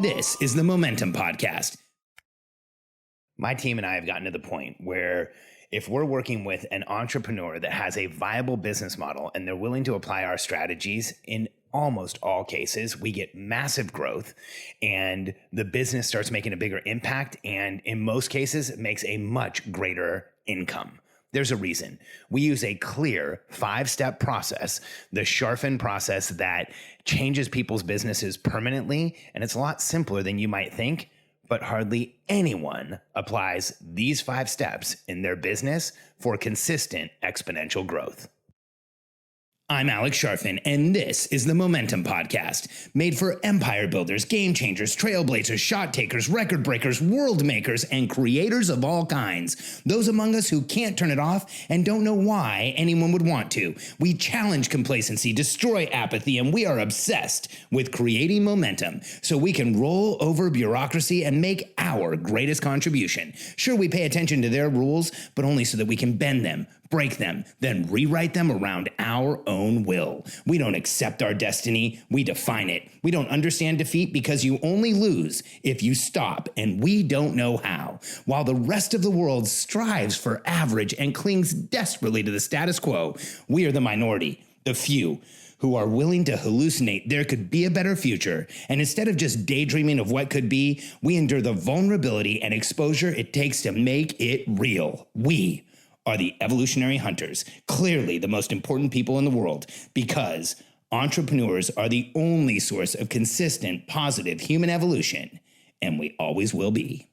This is the Momentum Podcast. My team and I have gotten to the point where if we're working with an entrepreneur that has a viable business model and they're willing to apply our strategies, in almost all cases, we get massive growth and the business starts making a bigger impact. And in most cases, it makes a much greater income. There's a reason. We use a clear 5-step process, the Charfen process, that changes people's businesses permanently. And it's a lot simpler than you might think, but hardly anyone applies these 5 steps in their business for consistent exponential growth. I'm Alex Charfen, and this is the Momentum Podcast, made for empire builders, game changers, trailblazers, shot takers, record breakers, world makers, and creators of all kinds. Those among us who can't turn it off and don't know why anyone would want to. We challenge complacency, destroy apathy, and we are obsessed with creating momentum so we can roll over bureaucracy and make our greatest contribution. Sure, we pay attention to their rules, but only so that we can bend them, break them, then rewrite them around our own will. We don't accept our destiny, we define it. We don't understand defeat because you only lose if you stop, and we don't know how. While the rest of the world strives for average and clings desperately to the status quo, we are the minority, the few, who are willing to hallucinate there could be a better future. And instead of just daydreaming of what could be, we endure the vulnerability and exposure it takes to make it real. We are the evolutionary hunters, clearly the most important people in the world, because entrepreneurs are the only source of consistent, positive human evolution, and we always will be.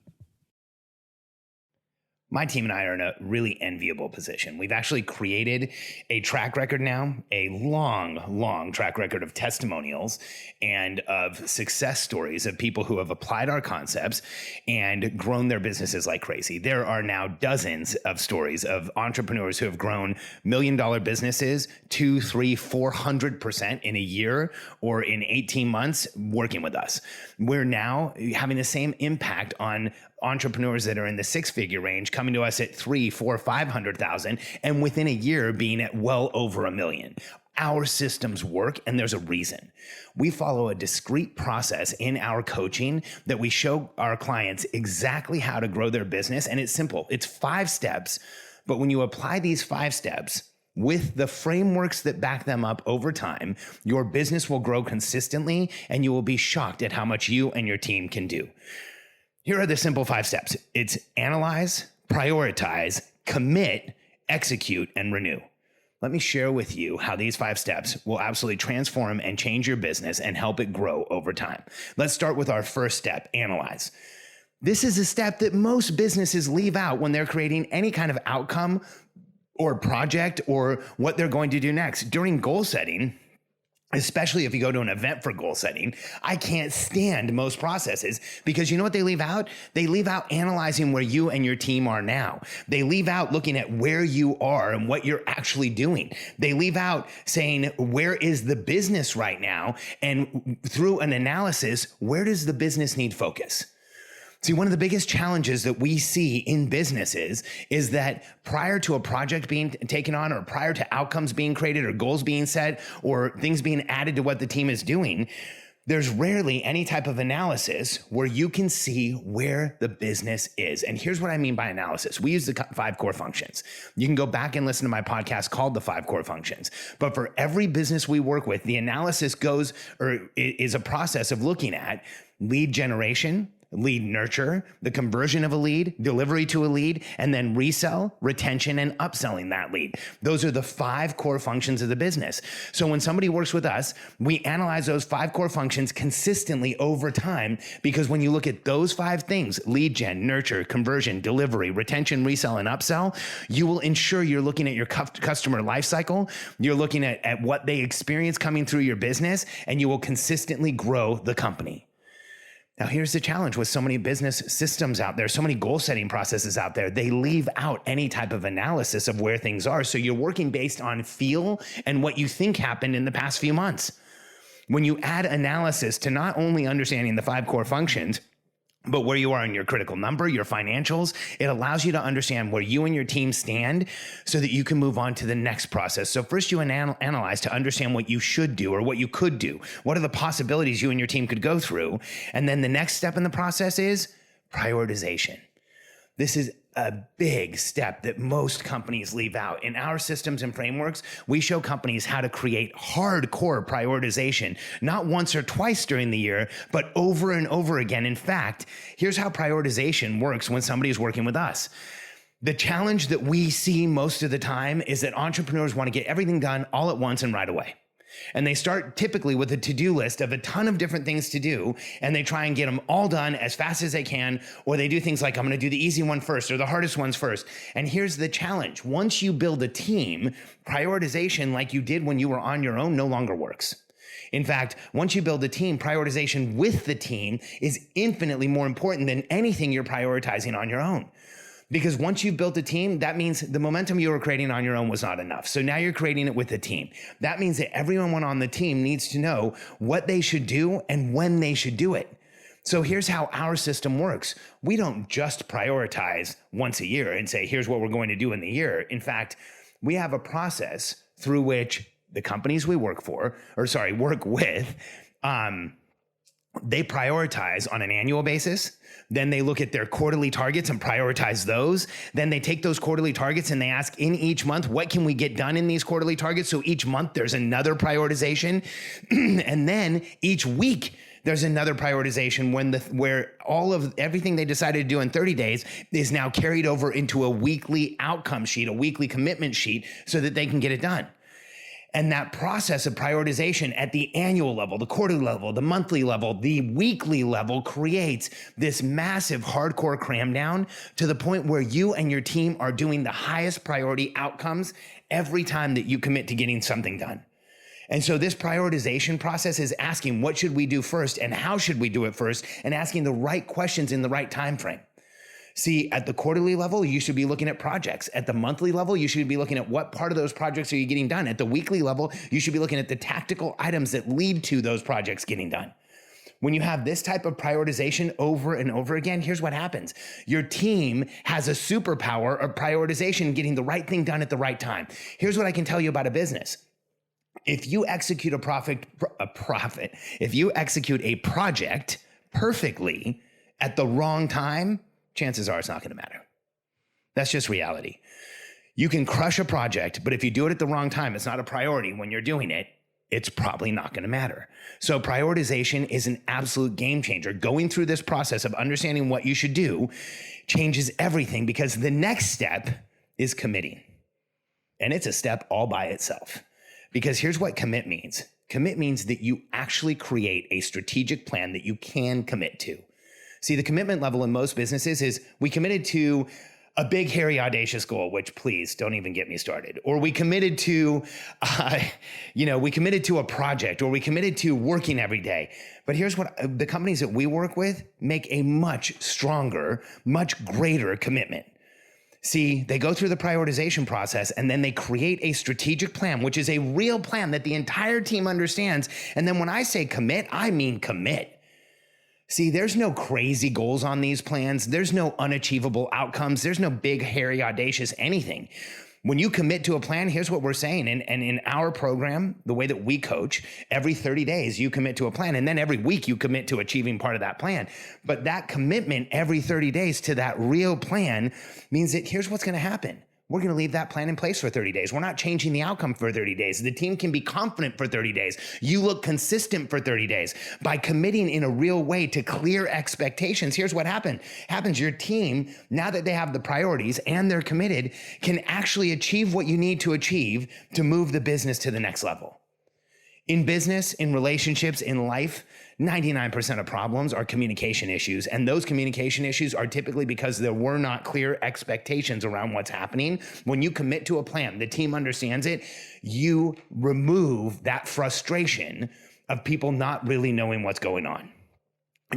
My team and I are in a really enviable position. We've actually created a track record now, a long track record of testimonials and of success stories of people who have applied our concepts and grown their businesses like crazy. There are now dozens of stories of entrepreneurs who have grown $1 million businesses 200, 300, 400% in a year or in 18 months working with us. We're now having the same impact on entrepreneurs that are in the 6-figure range coming to us at 300, 400, 500,000 and within a year being at well over $1 million. Our systems work, and there's a reason. We follow a discrete process in our coaching that we show our clients exactly how to grow their business. And it's simple. It's 5 steps. But when you apply these 5 steps with the frameworks that back them up over time, your business will grow consistently, and you will be shocked at how much you and your team can do. Here are the simple 5 steps. It's analyze, prioritize, commit, execute, and renew. Let me share with you how these 5 steps will absolutely transform and change your business and help it grow over time. Let's start with our first step, analyze. This is a step that most businesses leave out when they're creating any kind of outcome or project or what they're going to do next. During goal setting, especially if you go to an event for goal setting, I can't stand most processes because you know what they leave out? They leave out analyzing where you and your team are now. They leave out looking at where you are and what you're actually doing. They leave out saying, where is the business right now? And through an analysis, where does the business need focus? See, one of the biggest challenges that we see in businesses is that prior to a project being taken on or prior to outcomes being created or goals being set or things being added to what the team is doing, there's rarely any type of analysis where you can see where the business is. And here's what I mean by analysis. We use the 5 core functions. You can go back and listen to my podcast called The 5 Core Functions. But for every business we work with, the analysis goes or is a process of looking at lead generation, lead nurture, the conversion of a lead, delivery to a lead, and then resell, retention, and upselling that lead. Those are the 5 core functions of the business. So when somebody works with us, we analyze those 5 core functions consistently over time, because when you look at those 5 things, lead gen, nurture, conversion, delivery, retention, resell, and upsell, you will ensure you're looking at your customer life cycle, you're looking at what they experience coming through your business, and you will consistently grow the company. Now, here's the challenge with so many business systems out there, so many goal setting processes out there, they leave out any type of analysis of where things are. So you're working based on feel and what you think happened in the past few months. When you add analysis to not only understanding the 5 core functions, but where you are in your critical number, your financials. It allows you to understand where you and your team stand so that you can move on to the next process. So first you analyze to understand what you should do or what you could do. What are the possibilities you and your team could go through? And then the next step in the process is prioritization. This is a big step that most companies leave out. In our systems and frameworks, we show companies how to create hardcore prioritization, not once or twice during the year, but over and over again. In fact, here's how prioritization works when somebody is working with us. The challenge that we see most of the time is that entrepreneurs want to get everything done all at once and right away. And they start typically with a to-do list of a ton of different things to do, and they try and get them all done as fast as they can, or they do things like, I'm going to do the easy one first or the hardest ones first. And here's the challenge. Once you build a team, prioritization like you did when you were on your own no longer works. In fact, once you build a team, prioritization with the team is infinitely more important than anything you're prioritizing on your own. Because once you've built a team, that means the momentum you were creating on your own was not enough. So now you're creating it with a team. That means that everyone on the team needs to know what they should do and when they should do it. So here's how our system works. We don't just prioritize once a year and say, here's what we're going to do in the year. In fact, we have a process through which the companies we work with, they prioritize on an annual basis. Then they look at their quarterly targets and prioritize those. Then they take those quarterly targets and they ask in each month, what can we get done in these quarterly targets? So each month there's another prioritization. And then each week there's another prioritization where all of everything they decided to do in 30 days is now carried over into a weekly outcome sheet, a weekly commitment sheet, so that they can get it done. And that process of prioritization at the annual level, the quarterly level, the monthly level, the weekly level creates this massive hardcore cram down to the point where you and your team are doing the highest priority outcomes every time that you commit to getting something done. And so this prioritization process is asking what should we do first and how should we do it first, and asking the right questions in the right time frame. See, at the quarterly level, you should be looking at projects. At the monthly level, you should be looking at what part of those projects are you getting done. At the weekly level, you should be looking at the tactical items that lead to those projects getting done. When you have this type of prioritization over and over again, here's what happens. Your team has a superpower of prioritization, getting the right thing done at the right time. Here's what I can tell you about a business. If you execute if you execute a project perfectly at the wrong time, chances are it's not going to matter. That's just reality. You can crush a project, but if you do it at the wrong time, it's not a priority when you're doing it, it's probably not going to matter. So prioritization is an absolute game changer. Going through this process of understanding what you should do changes everything, because the next step is committing. And it's a step all by itself. Because here's what commit means. Commit means that you actually create a strategic plan that you can commit to. See, the commitment level in most businesses is we committed to a big, hairy, audacious goal, which please don't even get me started. Or we committed to, we committed to a project, or we committed to working every day. But here's what the companies that we work with make a much stronger, much greater commitment. See, they go through the prioritization process and then they create a strategic plan, which is a real plan that the entire team understands. And then when I say commit, I mean commit. See, there's no crazy goals on these plans. There's no unachievable outcomes. There's no big, hairy, audacious anything. When you commit to a plan, here's what we're saying. And in our program, the way that we coach, every 30 days, you commit to a plan. And then every week you commit to achieving part of that plan. But that commitment every 30 days to that real plan means that here's what's going to happen. We're going to leave that plan in place for 30 days. We're not changing the outcome for 30 days. The team can be confident for 30 days. You look consistent for 30 days. By committing in a real way to clear expectations, here's what happens. Your team, now that they have the priorities and they're committed, can actually achieve what you need to achieve to move the business to the next level. In business, in relationships, in life, 99% of problems are communication issues. And those communication issues are typically because there were not clear expectations around what's happening. When you commit to a plan, the team understands it, you remove that frustration of people not really knowing what's going on.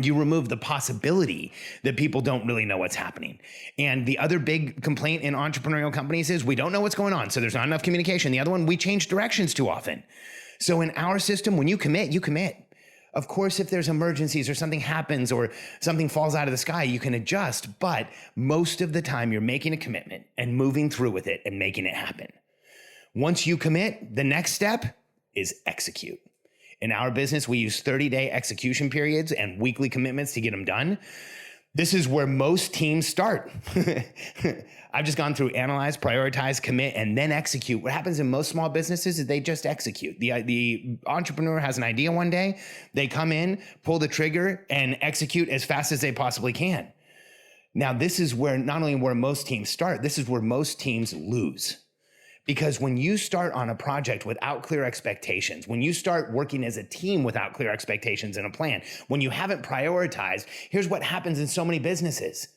You remove the possibility that people don't really know what's happening. And the other big complaint in entrepreneurial companies is we don't know what's going on, so there's not enough communication. The other one, we change directions too often. So in our system, when you commit, you commit. Of course, if there's emergencies or something happens or something falls out of the sky, you can adjust. But most of the time, you're making a commitment and moving through with it and making it happen. Once you commit, the next step is execute. In our business, we use 30-day execution periods and weekly commitments to get them done. This is where most teams start. I've just gone through analyze, prioritize, commit, and then execute. What happens in most small businesses is they just execute. The entrepreneur has an idea one day, they come in, pull the trigger, and execute as fast as they possibly can. Now, this is where not only where most teams start, this is where most teams lose. Because when you start on a project without clear expectations, when you start working as a team without clear expectations and a plan, when you haven't prioritized, here's what happens in so many businesses.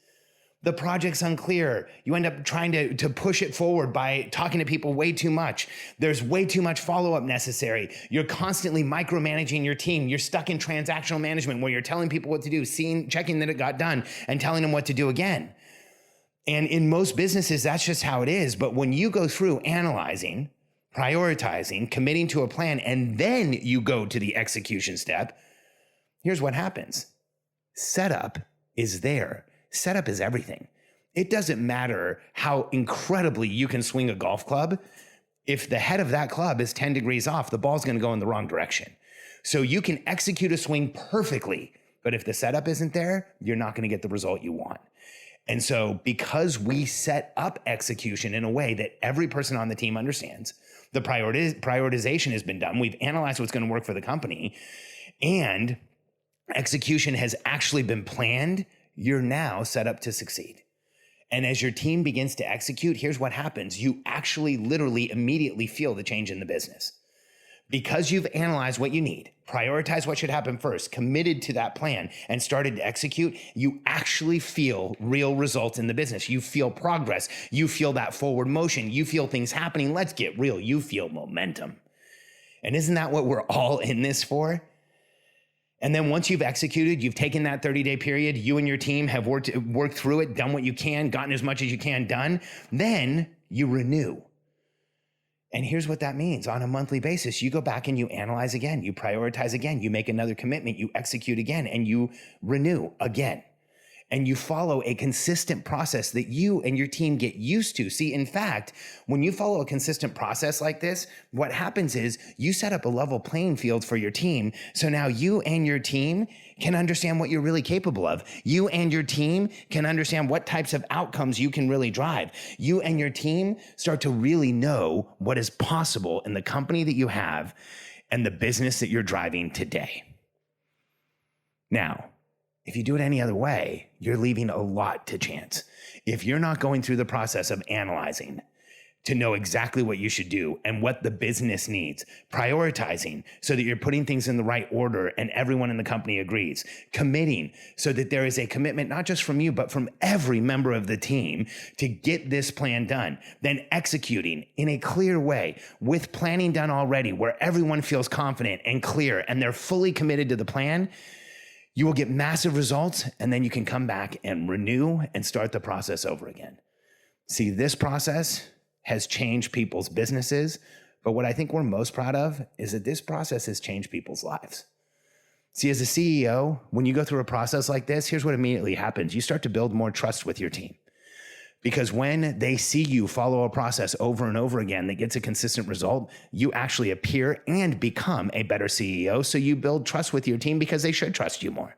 The project's unclear. You end up trying to push it forward by talking to people way too much. There's way too much follow-up necessary. You're constantly micromanaging your team. You're stuck in transactional management where you're telling people what to do, checking that it got done, and telling them what to do again. And in most businesses, that's just how it is. But when you go through analyzing, prioritizing, committing to a plan, and then you go to the execution step, here's what happens. Setup is there. Setup is everything. It doesn't matter how incredibly you can swing a golf club. If the head of that club is 10 degrees off, the ball's going to go in the wrong direction. So you can execute a swing perfectly, but if the setup isn't there, you're not going to get the result you want. And so because we set up execution in a way that every person on the team understands, the prioritization has been done, we've analyzed what's going to work for the company, and execution has actually been planned, you're now set up to succeed. And as your team begins to execute, here's what happens. You actually literally immediately feel the change in the business. Because you've analyzed what you need, prioritized what should happen first, committed to that plan, and started to execute, you actually feel real results in the business. You feel progress. You feel that forward motion. You feel things happening. Let's get real. You feel momentum. And isn't that what we're all in this for? And then once you've executed, you've taken that 30-day period, you and your team have worked through it, done what you can, gotten as much as you can done, then you renew. And here's what that means. On a monthly basis, you go back and you analyze again, you prioritize again, you make another commitment, you execute again, and you renew again. And you follow a consistent process that you and your team get used to. See, in fact, when you follow a consistent process like this, what happens is you set up a level playing field for your team. So now you and your team can understand what you're really capable of. You and your team can understand what types of outcomes you can really drive. You and your team start to really know what is possible in the company that you have and the business that you're driving today. Now, if you do it any other way, you're leaving a lot to chance. If you're not going through the process of analyzing to know exactly what you should do and what the business needs, prioritizing so that you're putting things in the right order and everyone in the company agrees, committing so that there is a commitment not just from you, but from every member of the team to get this plan done, then executing in a clear way with planning done already where everyone feels confident and clear and they're fully committed to the plan, you will get massive results, and then you can come back and renew and start the process over again. See, this process has changed people's businesses, but what I think we're most proud of is that this process has changed people's lives. See, as a CEO, when you go through a process like this, here's what immediately happens. You start to build more trust with your team. Because when they see you follow a process over and over again that gets a consistent result, you actually appear and become a better CEO. So you build trust with your team because they should trust you more.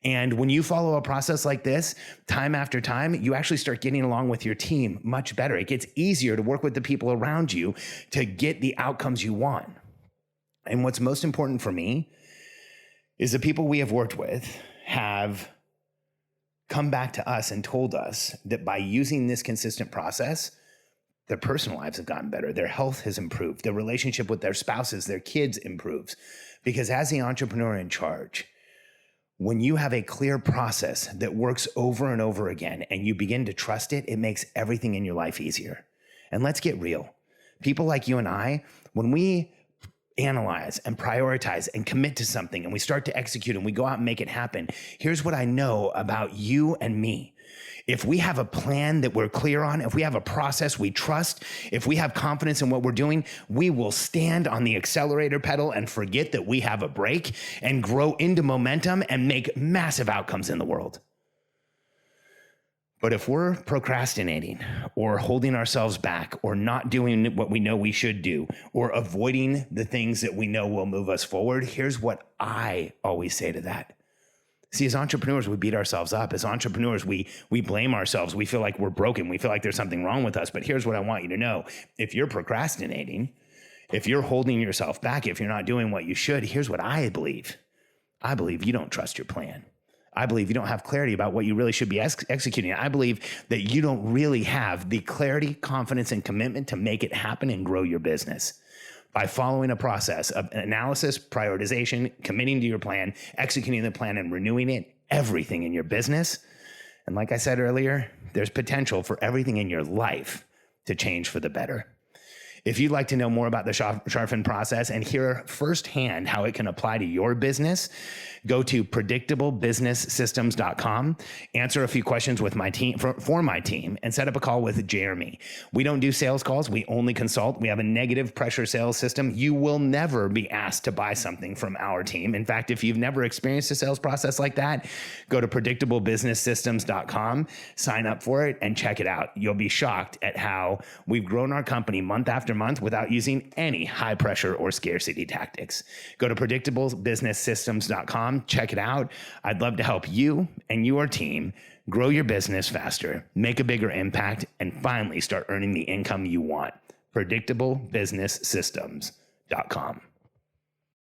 And when you follow a process like this, time after time, you actually start getting along with your team much better. It gets easier to work with the people around you to get the outcomes you want. And what's most important for me is the people we have worked with have come back to us and told us that by using this consistent process, their personal lives have gotten better. Their health has improved. Their relationship with their spouses, their kids improves. Because as the entrepreneur in charge, when you have a clear process that works over and over again and you begin to trust it, it makes everything in your life easier. And let's get real. People like you and I, when we analyze and prioritize and commit to something and we start to execute and we go out and make it happen, here's what I know about you and me. If we have a plan that we're clear on, if we have a process we trust, if we have confidence in what we're doing, we will stand on the accelerator pedal and forget that we have a brake and grow into momentum and make massive outcomes in the world. But if we're procrastinating or holding ourselves back or not doing what we know we should do or avoiding the things that we know will move us forward, here's what I always say to that. See, as entrepreneurs, we beat ourselves up. As entrepreneurs, we blame ourselves. We feel like we're broken. We feel like there's something wrong with us. But here's what I want you to know. If you're procrastinating, if you're holding yourself back, if you're not doing what you should, here's what I believe. I believe you don't trust your plan. I believe you don't have clarity about what you really should be executing. I believe that you don't really have the clarity, confidence, and commitment to make it happen and grow your business. By following a process of analysis, prioritization, committing to your plan, executing the plan, and renewing it, everything in your business. And like I said earlier, there's potential for everything in your life to change for the better. If you'd like to know more about the Charfen process and hear firsthand how it can apply to your business, go to predictablebusinesssystems.com, answer a few questions with my team for my team, and set up a call with Jeremy. We don't do sales calls. We only consult. We have a negative pressure sales system. You will never be asked to buy something from our team. In fact, if you've never experienced a sales process like that, go to predictablebusinesssystems.com, sign up for it, and check it out. You'll be shocked at how we've grown our company month after month without using any high pressure or scarcity tactics. Go to predictablebusinesssystems.com, check it out. I'd love to help you and your team grow your business faster, make a bigger impact, and finally start earning the income you want. predictablebusinesssystems.com.